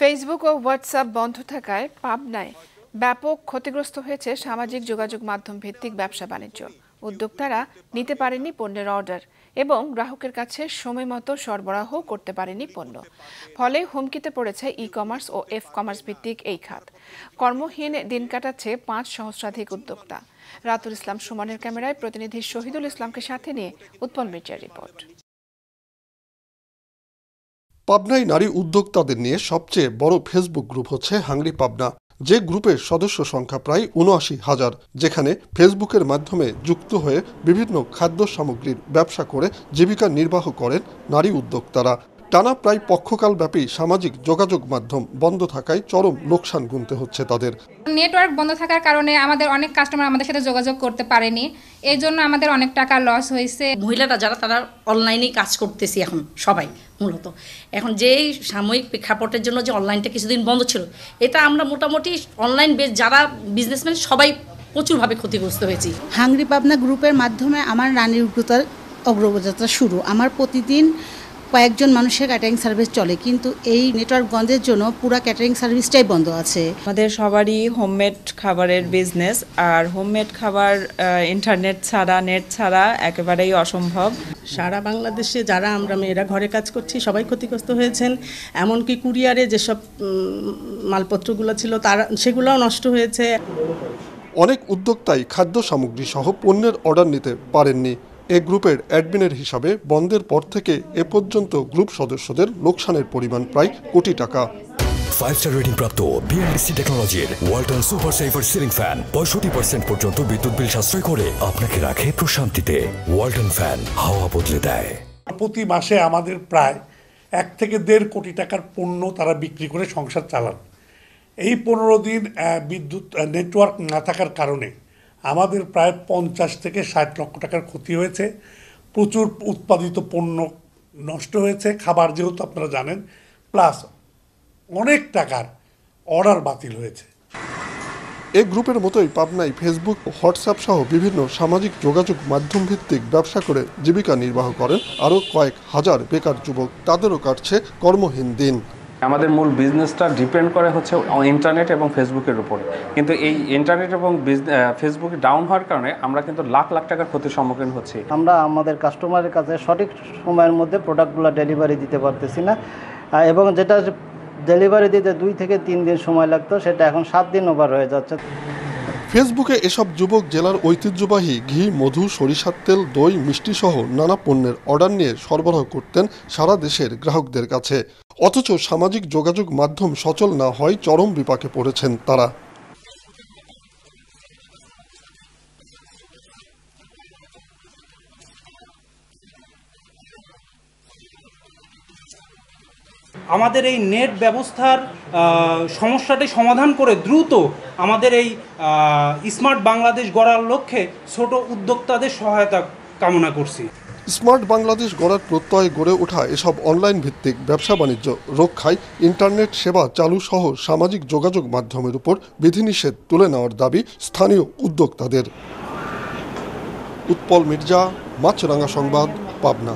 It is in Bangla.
ফেসবুক ও হোয়াটসঅ্যাপ বন্ধ থাকায় পাবনায় ব্যাপক ক্ষতিগ্রস্ত হয়েছে সামাজিক যোগাযোগ মাধ্যম ভিত্তিক ব্যবসা বাণিজ্য। উদ্যোক্তারা নিতে পারেনি পণ্যের অর্ডার এবং গ্রাহকের কাছে সময়মতো সরবরাহ করতে পারেনি পণ্য। ফলে হুমকিতে পড়েছে ই কমার্স ও এফ কমার্স ভিত্তিক এই খাত। কর্মহীন দিন কাটাচ্ছে ৫ সহস্রাধিক উদ্যোক্তা। রাতুল ইসলাম সুমনের ক্যামেরায় প্রতিনিধি শহীদুল ইসলামকে সাথে নিয়ে উৎপল মির্জার রিপোর্ট। পাবনায় নারী উদ্যোক্তাদের নিয়ে সবচেয়ে বড় ফেসবুক গ্রুপ হচ্ছে হাংরি পাবনা, যে গ্রুপের সদস্য সংখ্যা প্রায় ৭৯,০০০, যেখানে ফেসবুকের মাধ্যমে যুক্ত হয়ে বিভিন্ন খাদ্য সামগ্রীর ব্যবসা করে জীবিকা নির্বাহ করেন নারী উদ্যোক্তারা। টানা প্রায় পক্ষকাল ব্যাপী সামাজিক যোগাযোগ মাধ্যম বন্ধ থাকায় চরম লোকসান গুনতে হচ্ছে তাদের। নেটওয়ার্ক বন্ধ থাকার কারণে আমাদের অনেক কাস্টমার আমাদের সাথে যোগাযোগ করতে পারেনি, এই জন্য আমাদের অনেক টাকা লস হয়েছে। মহিলারা যারা তারা অনলাইনেই কাজ করতেছি এখন সবাই মূলত। এখন যে সাময়িক প্রেক্ষাপটের জন্য যে অনলাইনটা কিছুদিন বন্ধ ছিল, এটা আমরা মোটামুটি অনলাইন বেস যারা বিজনেসম্যান সবাই প্রচুরভাবে ক্ষতিগ্রস্ত হয়েছি। হাংরি পাবনা গ্রুপের মাধ্যমে আমার রানীর উগ্রতার অগ্রযাত্রা শুরু। আমার প্রতিদিন কয়েকজন মানুষের ক্যাটারিং সার্ভিস চলে, কিন্তু এই নেটওয়ার্ক বন্ধের জন্য পুরো ক্যাটারিং সার্ভিসটাই বন্ধ আছে। আমাদের সবারই হোমমেড খাবারের বিজনেস, আর হোমমেড খাবার ইন্টারনেট ছাড়া নেট ছাড়া একেবারেই অসম্ভব। সারা বাংলাদেশে যারা আমরা মেয়েরা ঘরে কাজ করছি সবাই ক্ষতিগ্রস্ত হয়েছেন। এমনকি কুরিয়ারে যেসব মালপত্রগুলো ছিল তারা সেগুলোও নষ্ট হয়েছে। অনেক উদ্যোক্তাই খাদ্য সামগ্রী সহ পণ্যের অর্ডার নিতে পারেননি। এই গ্রুপের অ্যাডমিনের হিসাবে বন্ধের পর থেকে এ পর্যন্ত গ্রুপ সদস্যদের লোকসানের পরিমাণ প্রায় কোটি টাকা। 5-স্টার রেটিং প্রাপ্ত বিএলডিসি টেকনোলজির Walton super saver ceiling fan 65% পর্যন্ত বিদ্যুৎ বিল সাশ্রয় করে আপনাকে রাখে প্রশান্তিতে। ওয়ালটন ফ্যান হাওয়া বদলে দেয়। প্রতি মাসে আমাদের প্রায় 1 থেকে 1.5 কোটি টাকার পণ্য তারা বিক্রি করে সংসার চালান। এই 15 দিন বিদ্যুৎ নেটওয়ার্ক না থাকার কারণে আমাদের প্রায় 50 থেকে 60 লক্ষ টাকার ক্ষতি হয়েছে। প্রচুর উৎপাদিত পণ্য নষ্ট হয়েছে, খাবার যেহেতু আপনারা জানেন, প্লাস অনেক টাকার অর্ডার বাতিল হয়েছে। এই গ্রুপের মতোই পাবনায় ফেসবুক, হোয়াটসঅ্যাপ সহ বিভিন্ন সামাজিক যোগাযোগ মাধ্যম ভিত্তিক ব্যবসা করে জীবিকা নির্বাহ করেন আরও কয়েক হাজার বেকার যুবক। তাদেরও কাটছে কর্মহীন দিন। আমাদের মূল বিজনেসটা ডিপেন্ড করে হচ্ছে ইন্টারনেট এবং ফেসবুকের উপরে, কিন্তু এই ইন্টারনেট এবং ফেসবুক ডাউন হওয়ার কারণে আমরা কিন্তু লাখ লাখ টাকার ক্ষতির সম্মুখীন হচ্ছি। আমরা আমাদের কাস্টমারের কাছে সঠিক সময়ের মধ্যে প্রোডাক্টগুলো ডেলিভারি দিতে পারতেছি না, এবং যেটা ডেলিভারি দিতে 2 থেকে 3 দিন সময় লাগতো সেটা এখন 7 দিন ওভার হয়ে যাচ্ছে। ফেসবুকে এসব যুবক জেলার ঐতিহ্যবাহী ঘি, মধু, সরিষার তেল, দই, মিষ্টি সহ নানা পণ্যের অর্ডার নিয়ে সরবরাহ করতেন সারা দেশের গ্রাহকদের কাছে। অথচ সামাজিক যোগাযোগ মাধ্যম সচল না হয় চরম বিপাকে পড়েছেন তারা। আমাদের এই নেট ব্যবস্থার সমস্যাটি সমাধান করে দ্রুত আমাদের এই স্মার্ট বাংলাদেশ গড়ার লক্ষ্যে ছোট উদ্যোক্তাদের সহায়তা কামনা করছি। স্মার্ট বাংলাদেশ গড়ার প্রত্যয়ে গড়ে ওঠা এসব অনলাইন ভিত্তিক ব্যবসা বাণিজ্য রক্ষায় ইন্টারনেট সেবা চালু সহ সামাজিক যোগাযোগ মাধ্যমের উপর বিধিনিষেধ তুলে নেওয়ার দাবি স্থানীয় উদ্যোক্তাদের। উৎপল মির্জা, মাছরাঙা সংবাদ, পাবনা।